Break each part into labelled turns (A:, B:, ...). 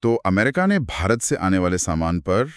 A: तो अमेरिका ने भारत से आने वाले सामान पर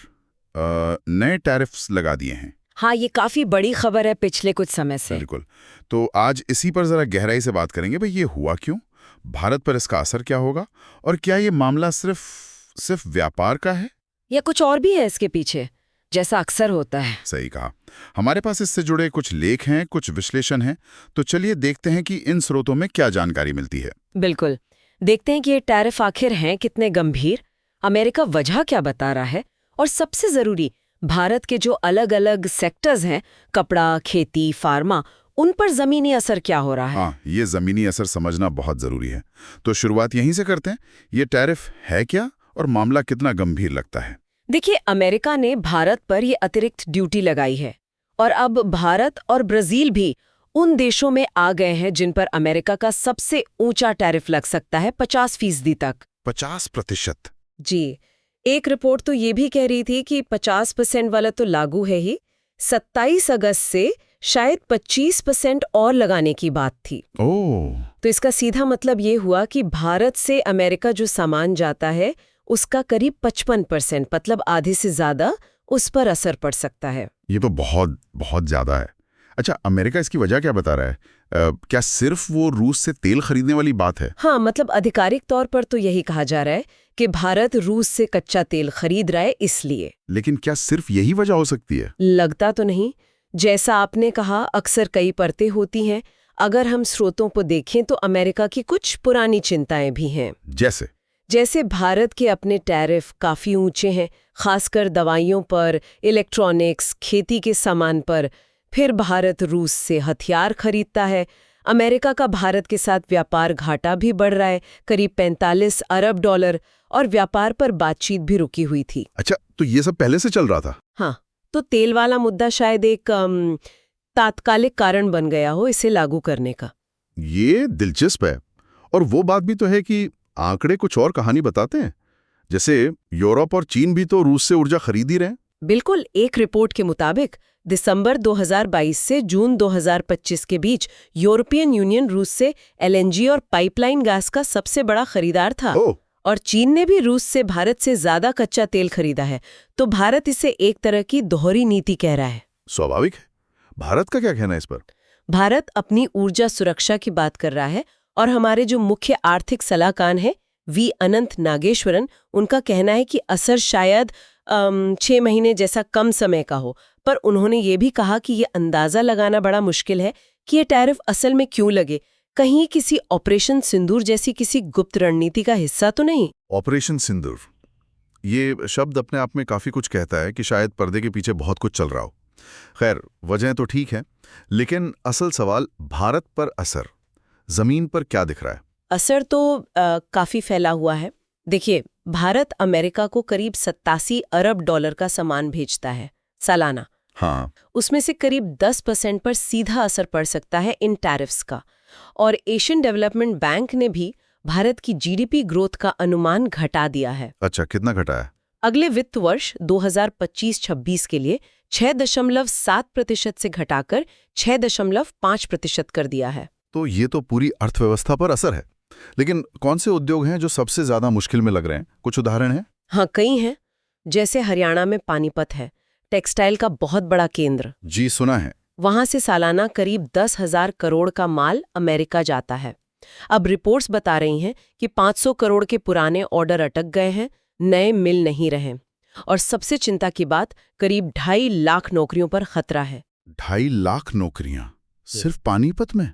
A: नए टैरिफ्स लगा दिए हैं।
B: हाँ, ये काफी बड़ी खबर है पिछले कुछ समय से।
A: बिल्कुल। तो आज इसी पर जरा गहराई से बात करेंगे भाई, ये हुआ क्यों, भारत पर इसका असर क्या होगा, और क्या ये मामला सिर्फ व्यापार का है
B: या कुछ और भी है इसके पीछे, जैसा अक्सर होता है।
A: सही कहा। हमारे पास इससे जुड़े कुछ लेख हैं, कुछ विश्लेषण हैं, तो चलिए देखते हैं कि इन स्रोतों में क्या जानकारी मिलती है।
B: बिल्कुल, देखते हैं कि ये टैरिफ आखिर हैं कितने गंभीर, अमेरिका वजह क्या बता रहा है, और सबसे जरूरी भारत के जो अलग अलग सेक्टर्स हैं, कपड़ा, खेती, फार्मा, उन पर जमीनी असर क्या हो रहा है।
A: हाँ, ये जमीनी असर समझना बहुत जरूरी है। तो शुरुआत यहीं से करते हैं। ये टैरिफ है क्या और मामला कितना गंभीर लगता है?
B: देखिए, अमेरिका ने भारत पर ये अतिरिक्त ड्यूटी लगाई है और अब भारत और ब्राजील भी उन देशों में आ गए हैं जिन पर अमेरिका का सबसे ऊंचा टैरिफ लग सकता है, 50% तक।
A: 50%?
B: जी, एक रिपोर्ट तो ये भी कह रही थी कि 50% वाला तो लागू है ही, 27 अगस्त से शायद 25% और लगाने की बात थी।
A: ओह!
B: तो इसका सीधा मतलब ये हुआ कि भारत से अमेरिका जो सामान जाता है उसका करीब 55%, मतलब आधे से ज्यादा, उस पर असर पड़ सकता है।
A: ये तो बहुत बहुत ज्यादा है। अच्छा, अमेरिका इसकी वजह क्या बता रहा है? क्या सिर्फ वो रूस से तेल खरीदने वाली बात है?
B: हाँ, मतलब आधिकारिक तौर पर तो यही कहा जा रहा है कि भारत रूस से कच्चा तेल खरीद रहा है इसलिए।
A: लेकिन क्या सिर्फ यही वजह हो सकती है?
B: लगता तो नहीं। जैसा आपने कहा, अक्सर कई परतें होती हैं। अगर हम स्रोतों को देखें तो अमेरिका की कुछ पुरानी चिंताएं भी हैं। जैसे भारत के अपने टैरिफ काफी ऊंचे हैं, खासकर दवाइयों पर, इलेक्ट्रॉनिक्स, खेती के सामान पर। फिर भारत रूस से हथियार खरीदता है। अमेरिका का भारत के साथ व्यापार घाटा भी बढ़ रहा है, करीब 45 अरब डॉलर, और व्यापार पर बातचीत भी रुकी हुई थी।
A: अच्छा, तो ये सब पहले से चल रहा था?
B: हाँ, तो तेल वाला मुद्दा शायद एक तात्कालिक कारण बन गया हो इसे लागू करने का।
A: ये दिलचस्प है। और वो बात भी तो है कि आंकड़े कुछ और कहानी बताते हैं। जैसे यूरोप और चीन भी तो रूस से ऊर्जा खरीद ही रहे हैं।
B: बिल्कुल, एक रिपोर्ट के मुताबिक दिसंबर 2022 से जून 2025 के बीच यूरोपियन यूनियन रूस से एलएनजी और पाइपलाइन गैस का सबसे बड़ा खरीदार था। और चीन ने भी रूस से भारत से ज्यादा कच्चा तेल खरीदा है। तो भारत इसे एक तरह की दोहरी नीति कह रहा है।
A: स्वाभाविक है। भारत का क्या कहना है इस पर?
B: भारत अपनी ऊर्जा सुरक्षा की बात कर रहा है, और हमारे जो मुख्य आर्थिक सलाहकार हैं वी अनंत नागेश्वरन, उनका कहना है कि असर शायद 6 महीने जैसा कम समय का हो। पर उन्होंने ये भी कहा कि ये अंदाजा लगाना बड़ा मुश्किल है कि ये टैरिफ असल में क्यों लगे, कहीं किसी ऑपरेशन सिंदूर जैसी किसी गुप्त रणनीति का हिस्सा तो नहीं।
A: ऑपरेशन सिंदूर, ये शब्द अपने आप में काफी कुछ कहता है कि शायद पर्दे के पीछे बहुत कुछ चल रहा हो। खैर, वजह तो ठीक है, लेकिन असल सवाल भारत पर असर, जमीन पर क्या दिख रहा है?
B: असर तो काफी फैला हुआ है। देखिए, भारत अमेरिका को करीब 87 अरब डॉलर का सामान भेजता है सालाना।
A: हाँ।
B: उसमें से करीब 10% पर सीधा असर पड़ सकता है इन टैरिफ्स का। और एशियन डेवलपमेंट बैंक ने भी भारत की जीडीपी ग्रोथ का अनुमान घटा दिया है।
A: अच्छा, कितना घटा है?
B: अगले वित्त वर्ष 2025-26 के लिए 6.7% से घटाकर 6.5% कर दिया है।
A: तो ये तो पूरी अर्थव्यवस्था पर असर है। लेकिन कौन से उद्योग हैं जो सबसे ज्यादा मुश्किल में लग रहे हैं? कुछ उदाहरण हैं?
B: हाँ, कई हैं। जैसे हरियाणा में पानीपत है, टेक्सटाइल का बहुत बड़ा केंद्र।
A: जी, सुना है।
B: वहां से सालाना करीब 10,000 करोड़ का माल अमेरिका जाता है। अब रिपोर्ट्स बता रही हैं कि 500 करोड़ के पुराने ऑर्डर अटक गए हैं, नए मिल नहीं रहे। और सबसे चिंता की बात, करीब 2.5 लाख नौकरियों पर खतरा है।
A: 2.5 लाख नौकरियां सिर्फ पानीपत में?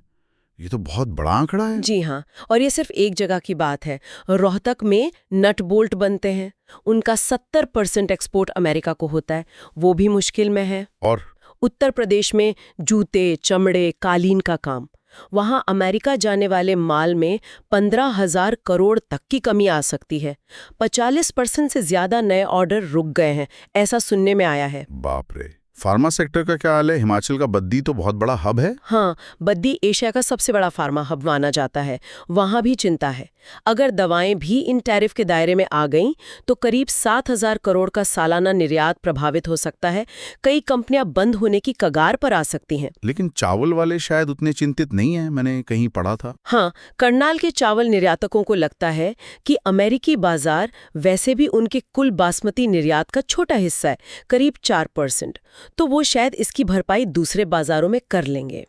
A: ये तो बहुत बड़ा आंकड़ा है।
B: जी हाँ, और ये सिर्फ एक जगह की बात है। रोहतक में नट बोल्ट बनते हैं, उनका 70% एक्सपोर्ट अमेरिका को होता है, वो भी मुश्किल में है।
A: और
B: उत्तर प्रदेश में जूते, चमड़े, कालीन का काम, वहां अमेरिका जाने वाले माल में 15,000 करोड़ तक की कमी आ सकती है। 45% से ज्यादा नए ऑर्डर रुक गए हैं, ऐसा सुनने में आया है।
A: बाप रे। फार्मा सेक्टर का क्या हाल है? हिमाचल का बद्दी तो बहुत बड़ा हब है।
B: हाँ, बद्दी एशिया का सबसे बड़ा फार्मा हब माना जाता है। वहाँ भी चिंता है। अगर दवाएं भी इन टैरिफ के दायरे में आ गईं, तो करीब 7,000 करोड़ का सालाना निर्यात प्रभावित हो सकता है। कई कंपनियां बंद होने की कगार पर आ सकती हैं।
A: लेकिन चावल वाले शायद उतने चिंतित नहीं हैं, मैंने कहीं पढ़ा था।
B: हाँ, करनाल के चावल निर्यातकों को लगता है कि अमेरिकी बाजार वैसे भी उनके कुल बासमती निर्यात का छोटा हिस्सा है, करीब 4%। तो वो शायद इसकी भरपाई दूसरे बाजारों में कर लेंगे।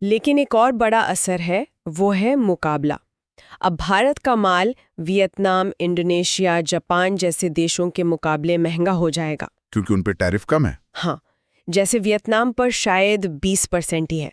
B: लेकिन एक और बड़ा असर है, वो है मुकाबला। अब भारत का माल वियतनाम, इंडोनेशिया, जापान जैसे देशों के मुकाबले महंगा हो जाएगा।
A: क्योंकि उन पे टैरिफ कम है।
B: हाँ, जैसे वियतनाम पर शायद 20% ही है।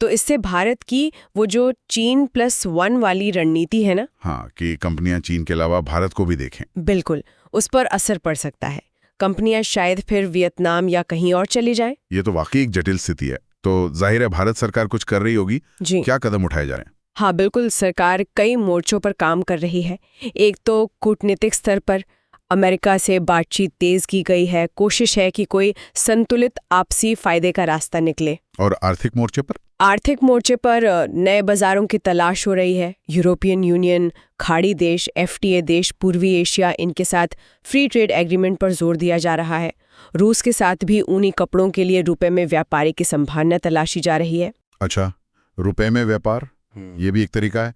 B: तो इससे भारत की वो जो चीन+1 वाली रणनीति है ना,
A: हाँ, कि कंपनियां चीन के अलावा भारत को भी देखें।
B: बिल्कुल, उस पर असर पड़ सकता है। कंपनियां शायद फिर वियतनाम या कहीं और चली जाएं।
A: ये तो वाकई एक जटिल स्थिति है। तो जाहिर है भारत सरकार कुछ कर रही होगी।
B: जी,
A: क्या कदम उठाए जा रहे हैं?
B: हाँ बिल्कुल, सरकार कई मोर्चों पर काम कर रही है। एक तो कूटनीतिक स्तर पर अमेरिका से बातचीत तेज की गई है। कोशिश है कि कोई संतुलित आपसी फायदे का रास्ता निकले।
A: और आर्थिक मोर्चे पर?
B: आर्थिक मोर्चे पर नए बाजारों की तलाश हो रही है। यूरोपियन यूनियन, खाड़ी देश, FTA देश, पूर्वी एशिया, इनके साथ फ्री ट्रेड एग्रीमेंट पर जोर दिया जा रहा है। रूस के साथ भी ऊनी कपड़ों के लिए रुपए में व्यापारी की संभावना तलाशी जा रही है।
A: अच्छा, रुपए में व्यापार, ये भी एक तरीका है।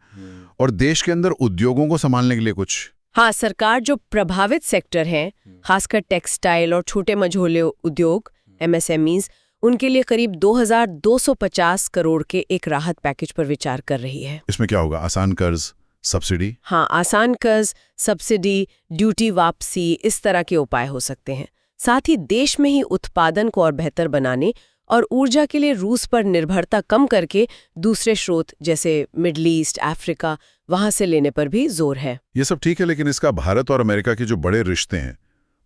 A: और देश के अंदर उद्योगों को संभालने के लिए कुछ?
B: हाँ, सरकार जो प्रभावित सेक्टर हैं, खासकर टेक्सटाइल और छोटे मझोले उद्योग MSMEs, उनके लिए करीब 2,250 करोड़ के एक राहत पैकेज पर विचार कर रही है।
A: इसमें क्या होगा? आसान कर्ज, सब्सिडी?
B: हाँ, आसान कर्ज, सब्सिडी, ड्यूटी वापसी, इस तरह के उपाय हो सकते हैं। साथ ही देश में ही उत्पादन को और बेहतर बनाने और ऊर्जा के लिए रूस पर निर्भरता कम करके दूसरे स्रोत जैसे मिडल ईस्ट, अफ्रीका, वहां से लेने पर भी जोर है।
A: ये सब ठीक है, लेकिन इसका भारत और अमेरिका के जो बड़े रिश्ते हैं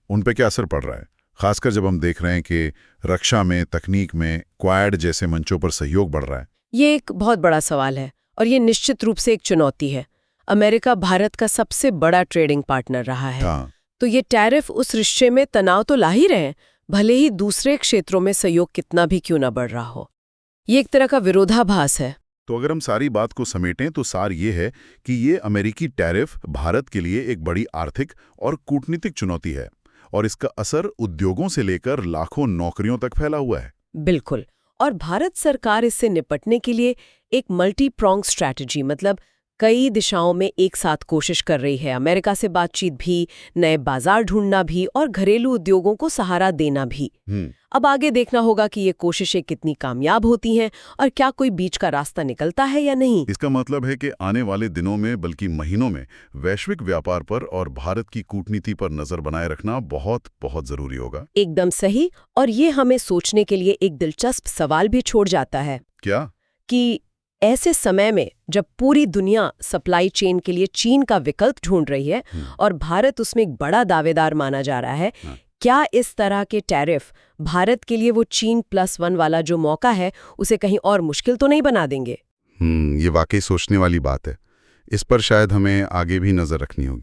A: उन पे क्या असर पड़ रहा है? खासकर जब हम देख रहे हैं कि रक्षा में, तकनीक में, क्वाड जैसे मंचों पर सहयोग बढ़ रहा है।
B: ये एक बहुत बड़ा सवाल है और ये निश्चित रूप से एक चुनौती है। अमेरिका भारत का सबसे बड़ा ट्रेडिंग पार्टनर रहा है।
A: हाँ।
B: तो ये टैरिफ उस रिश्ते में तनाव तो ला ही रहे हैं, भले ही दूसरे क्षेत्रों में सहयोग कितना भी क्यों ना बढ़ रहा हो। ये एक तरह का विरोधाभास है।
A: तो अगर हम सारी बात को समेटें तो सार ये है कि ये अमेरिकी टैरिफ भारत के लिए एक बड़ी आर्थिक और कूटनीतिक चुनौती है और इसका असर उद्योगों से लेकर लाखों नौकरियों तक फैला हुआ है।
B: बिल्कुल, और भारत सरकार इससे निपटने के लिए एक मल्टी प्रोंग स्ट्रैटेजी, मतलब कई दिशाओं में एक साथ कोशिश कर रही है। अमेरिका से बातचीत भी, नए बाजार ढूंढना भी और घरेलू उद्योगों को सहारा देना भी। अब आगे देखना होगा कि ये कोशिशें कितनी कामयाब होती हैं और क्या कोई बीच का रास्ता निकलता है या नहीं।
A: इसका मतलब है कि आने वाले दिनों में, बल्कि महीनों में, वैश्विक व्यापार पर और भारत की कूटनीति पर नजर बनाए रखना बहुत बहुत जरूरी होगा।
B: एकदम सही, और ये हमें सोचने के लिए एक दिलचस्प सवाल भी छोड़ जाता है।
A: क्या?
B: कि ऐसे समय में जब पूरी दुनिया सप्लाई चेन के लिए चीन का विकल्प ढूंढ रही है और भारत उसमें एक बड़ा दावेदार माना जा रहा है, क्या इस तरह के टैरिफ भारत के लिए वो चीन+1 वाला जो मौका है उसे कहीं और मुश्किल तो नहीं बना देंगे?
A: ये वाकई सोचने वाली बात है। इस पर शायद हमें आगे भी नजर रखनी होगी।